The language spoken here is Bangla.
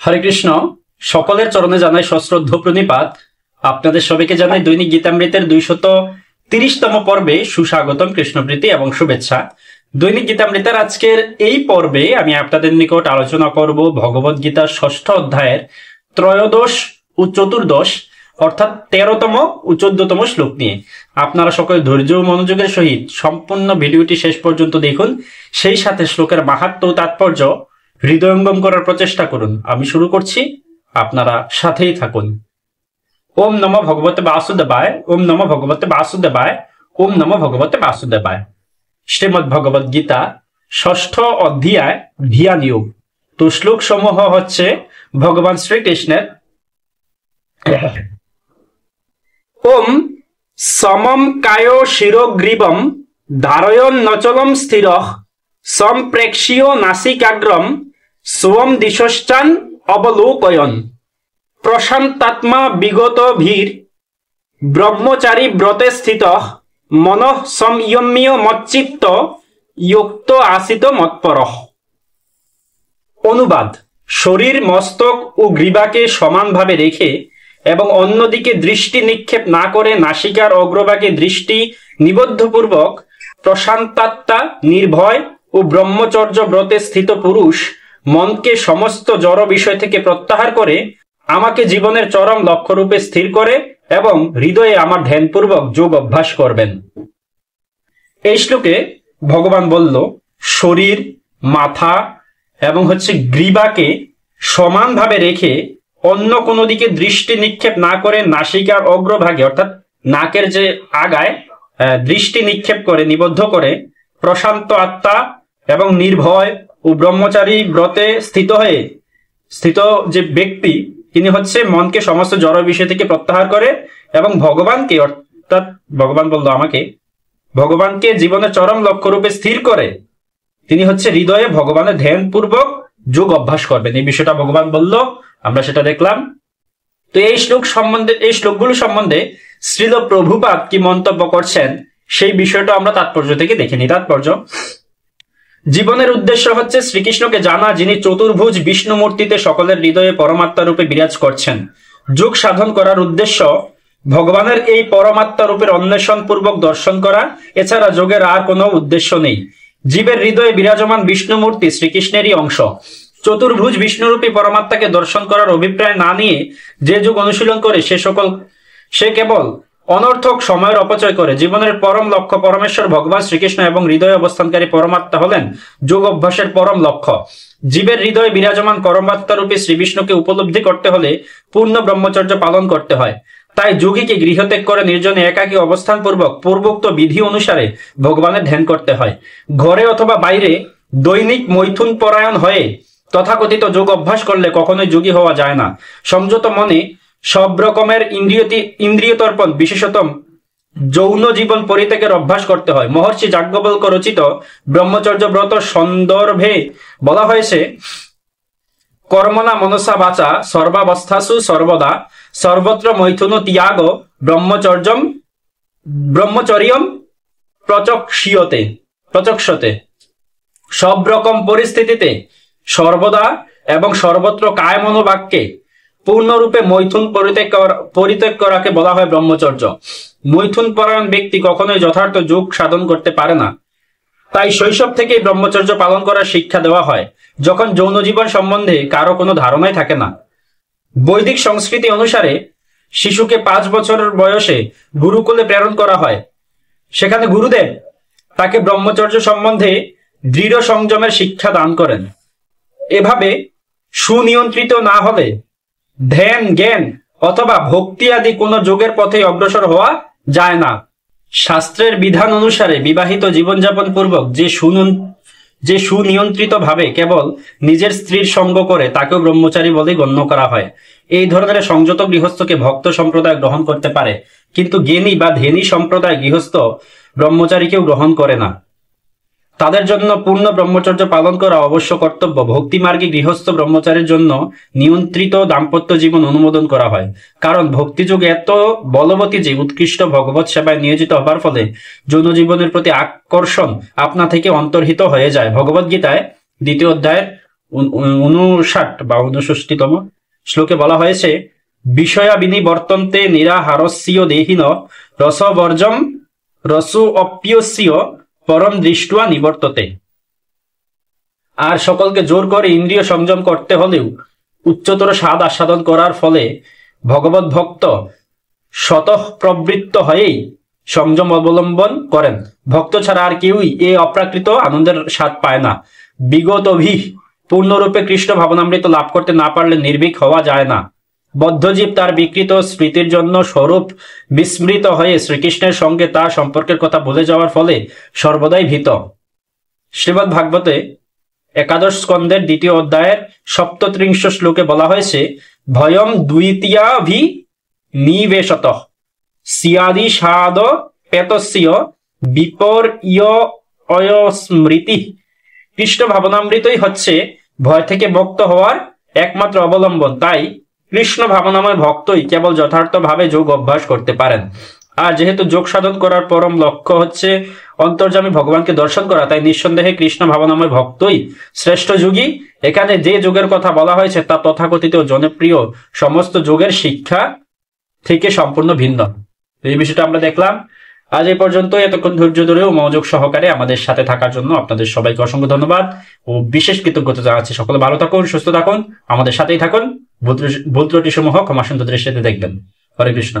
হরে কৃষ্ণ। সকলের চরণে জানাই সশ্রদ্ধ প্রণিপাত। আপনাদের সবাইকে জানাই দৈনিক গীতামৃতের 230তম পর্বে সুস্বাগতম, কৃষ্ণপ্রীতি এবং শুভেচ্ছা। দৈনিক গীতামৃতের আজকের এই পর্বে আমি আপনাদের নিকট আলোচনা করব ভগবদ গীতার 6ষ্ঠ অধ্যায়ের ত্রয়োদশ ও চতুর্দশ অর্থাৎ 13তম ও 14তম শ্লোক নিয়ে। আপনারা সকলে ধৈর্য ও মনোযোগের সহিত সম্পূর্ণ ভিডিওটি শেষ পর্যন্ত দেখুন, সেই সাথে শ্লোকের মাহাত্ম্য ও তাৎপর্য হৃদয়ঙ্গম করার প্রচেষ্টা করুন। আমি শুরু করছি, আপনারা সাথেই থাকুন। ওম নমো ভগবতে বাসুদেবায়, ওম নমো ভগবতে বাসুদেবায়, ওম নমো ভগবতে বাসুদেবায়। শ্রীমদ্ ভগবদ গীতা 6ষ্ঠ অধ্যায় ধ্যান যোগ। তো শ্লোক সমূহ হচ্ছে ভগবান শ্রীকৃষ্ণের। ওম সমম কায় শিরোগ্রীবম ধারয়ন নচলম স্থিরঃ সম্প্রেক্ষ্যো নাসিকাগ্রম স্বম দিশশ্চান অবলোকয়ন প্রশান্তাত্মা বিগত ভীর ব্রহ্মচারী ব্রতে স্থিতঃ মনঃ সংযম্য মচ্চিত্ত যুক্ত আসিত মৎপরঃ। অনুবাদ: শরীর, মস্তক ও গ্রীবাকে সমানভাবে রেখে এবং অন্যদিকে দৃষ্টি নিক্ষেপ না করে নাসিকার অগ্রভাগে দৃষ্টি নিবদ্ধপূর্বক প্রশান্তাত্মা, নির্ভয় ও ব্রহ্মচর্য ব্রতে স্থিত পুরুষ মনকে সমস্ত জড় বিষয় থেকে প্রত্যাহার করে আমাকে জীবনের চরম লক্ষ্যরূপে স্থির করে এবং হৃদয়ে আমার ধ্যানপূর্বক যোগ অভ্যাস করবেন। এই শ্লোকে ভগবান বলল, শরীর, মাথা এবং গ্রীবাকে সমানভাবে রেখে অন্য কোনো দিকে দৃষ্টি নিক্ষেপ না করে নাসিকার অগ্রভাগে অর্থাৎ নাকের যে আগায় দৃষ্টি নিক্ষেপ করে নিবদ্ধ করে প্রশান্ত আত্মা এবং নির্ভয় ও ব্রহ্মচারী ব্রতে স্থিত যে ব্যক্তি, তিনি মনকে সমস্ত জড় বিষয় থেকে প্রত্যাহার করে এবং ভগবানকে অর্থাৎ ভগবান বলল আমাকে ভগবানকে জীবনের চরম লক্ষ্য রূপে স্থির করে তিনি হৃদয়ে ভগবানের ধ্যান পূর্বক যোগ অভ্যাস করবেন। এই বিষয়টা ভগবান বলল, আমরা সেটা দেখলাম। তো এই শ্লোকগুলো সম্বন্ধে শ্রীল প্রভুপাদ কি মন্তব্য করছেন সেই বিষয়টা আমরা তাৎপর্য থেকে দেখে নিই। তাৎপর্য: জীবনের উদ্দেশ্য শ্রীকৃষ্ণকে জানা, যিনি চতুর্ভুজ বিষ্ণু মূর্তিতে সকলের হৃদয়ে পরমাত্মা রূপে বিরাজ করছেন। যোগ সাধন করার উদ্দেশ্য ভগবানের এই পরমাত্মা রূপের অন্বেষণ পূর্বক দর্শন করা, এছাড়া যোগের আর কোনো উদ্দেশ্য নেই। জীবের হৃদয়ে বিরাজমান বিষ্ণু মূর্তি শ্রীকৃষ্ণেরই অংশ। চতুর্ভুজ বিষ্ণুরূপী পরমাত্মাকে দর্শন করার অভিপ্রায় না নিয়ে যে যোগ অনুশীলন করে সে কেবল অনর্থক সময়ের অপচয় করে। জীবনের পরম লক্ষ্য পরমেশ্বর ভগবান শ্রীকৃষ্ণ এবং হৃদয়ে অবস্থানকারী পরমাত্মা হলেন যোগ অভ্যাসের পরম লক্ষ্য। জীবের হৃদয়ে বিরাজমান পরমাত্মা রূপে শ্রী বিষ্ণুকে উপলব্ধি করতে হলে পূর্ণ ব্রহ্মচর্য পালন করতে হয়। তাই যোগীকে গৃহত্যাগ করে নির্জনে একাকী অবস্থান পূর্বক পূর্বোক্ত বিধি অনুসারে ভগবানের ধ্যান করতে হয়। ঘরে অথবা বাইরে দৈনিক মৈথুন পরায়ণ হয়ে তথাকথিত যোগ অভ্যাস করলে কখনোই যোগী হওয়া যায় না। সংযত মনে সব রকমের ইন্দ্রিয় তর্পণ, বিশেষত যৌন জীবন পরিত্যাগের অভ্যাস করতে হয়। মহর্ষি যাজ্ঞবল্ক্য রচিত ব্রহ্মচর্য ব্রত সন্দর্ভে বলা হয়েছে, কর্মণা মনসা বাচা সর্বাবস্থাসু সর্বদা সর্বত্র মৈথুন ত্যাগ ব্রহ্মচর্যম প্রচক্ষতে। সব রকম পরিস্থিতিতে সর্বদা এবং সর্বত্র কায় মনোবাক্যে পূর্ণরূপে মৈথুন পরিত্যাগ করাকে বলা হয় ব্রহ্মচর্য। মৈথুন পরায়ণ ব্যক্তি কখনোই যথার্থ যোগ সাধন করতে পারে না। তাই শৈশব থেকেই ব্রহ্মচর্য পালন করার শিক্ষা দেওয়া হয়, যখন যৌন জীবন সম্বন্ধে কারো কোনো ধারণাই থাকে না। বৈদিক সংস্কৃতি অনুসারে শিশুকে 5 বছরের বয়সে গুরুকুলে প্রেরণ করা হয়। সেখানে গুরুদেব তাকে ব্রহ্মচর্য সম্বন্ধে দৃঢ় সংযমের শিক্ষা দান করেন। এভাবে সুনিয়ন্ত্রিত না হলে ধ্যান, জ্ঞান অথবা ভক্তি আদি কোনো যোগের পথে অগ্রসর হওয়া যায় না। শাস্ত্রের বিধান অনুসারে বিবাহিত জীবনযাপন পূর্বক যে সুনিয়ন্ত্রিত ভাবে কেবল নিজের স্ত্রীর সঙ্গ করে তাকেও ব্রহ্মচারী বলে গণ্য করা হয়। এই ধরনের সংযত গৃহস্থকে ভক্ত সম্প্রদায় গ্রহণ করতে পারে, কিন্তু জ্ঞানী বা ধ্যানী সম্প্রদায় গৃহস্থ ব্রহ্মচারীকেও গ্রহণ করে না। তাদের জন্য পূর্ণ ব্রহ্মচর্য পালন করা অবশ্য কর্তব্য। ভক্তি মার্গে গৃহস্থ ব্রহ্মচারীর জন্য নিয়ন্ত্রিত দাম্পত্য জীবন অনুমোদন করা হয়, কারণ ভক্তিযোগ এত বলবতী যে উৎকৃষ্ট ভগবত সেবায় নিয়োজিত হবার ফলে যৌন জীবনের প্রতি আকর্ষণ আপনা থেকে অন্তর্হিত হয়ে যায়। ভগবদ গীতায় 2য় অধ্যায়ের 59 বা 59তম শ্লোকে বলা হয়েছে, বিষয়া বিনিবর্তন্তে নিরাহারস্য দেহিন রসবর্জম রসু অপ্যস্য পরম দৃষ্টা নিবর্ততে। আর সকলকে জোর করে ইন্দ্রিয় সংযম করতে হলেও উচ্চতর স্বাদ আস্বাদন করার ফলে ভগবত ভক্ত স্বতঃ প্রবৃত্ত হয়েই সংযম অবলম্বন করেন। ভক্ত ছাড়া আর কেউই এই অপ্রাকৃত আনন্দের স্বাদ পায় না। বিগতভি পূর্ণরূপে কৃষ্ণ ভাবনামৃত লাভ করতে না পারলে নির্ভীক হওয়া যায় না। বদ্ধজীব তার বিকৃত স্মৃতির জন্য স্বরূপ বিস্মৃত হয়ে শ্রীকৃষ্ণের সঙ্গে তার সম্পর্কের কথা ভুলে যাওয়ার ফলে সর্বদাই ভীত। শ্রীমদ্ ভাগবতে ১১ স্কন্ধের ২য় অধ্যায়ের ৩৭ শ্লোকে বলা হয়েছে, ভয়ম দ্বিতীয়াভি নিবেশত সিয়াদি সাদ পেতস্য বিপর্যয়স্মৃতি। কৃষ্ণ ভাবনামৃতই হচ্ছে ভয় থেকে মুক্ত হওয়ার একমাত্র অবলম্বন। তাই কৃষ্ণ ভাবনাময় ভক্তই কেবল যথার্থভাবে যোগ অভ্যাস করতে পারেন। আর যেহেতু যোগ সাধন করার পরম লক্ষ্য হচ্ছে অন্তর্যামী ভগবানকে দর্শন করা, তাই নিঃসন্দেহে কৃষ্ণ ভাবনাময় ভক্তই শ্রেষ্ঠ যোগী। এখানে যে যোগের কথা বলা হয়েছে তা তথাকথিত জনপ্রিয় সমস্ত যোগের শিক্ষা থেকে সম্পূর্ণ ভিন্ন। এই বিষয়টা আমরা দেখলাম। আজ এই পর্যন্ত। এতক্ষণ ধৈর্য ধরেও মনোযোগ সহকারে আমাদের সাথে থাকার জন্য আপনাদের সবাইকে অসংখ্য ধন্যবাদ ও বিশেষ কৃতজ্ঞতা জানাচ্ছি। সকলে ভালো থাকুন, সুস্থ থাকুন, আমাদের সাথেই থাকুন। ভুল ত্রুটি সমূহ ক্ষমা সুন্দর দৃষ্টিতে দেখবেন। হরে কৃষ্ণ।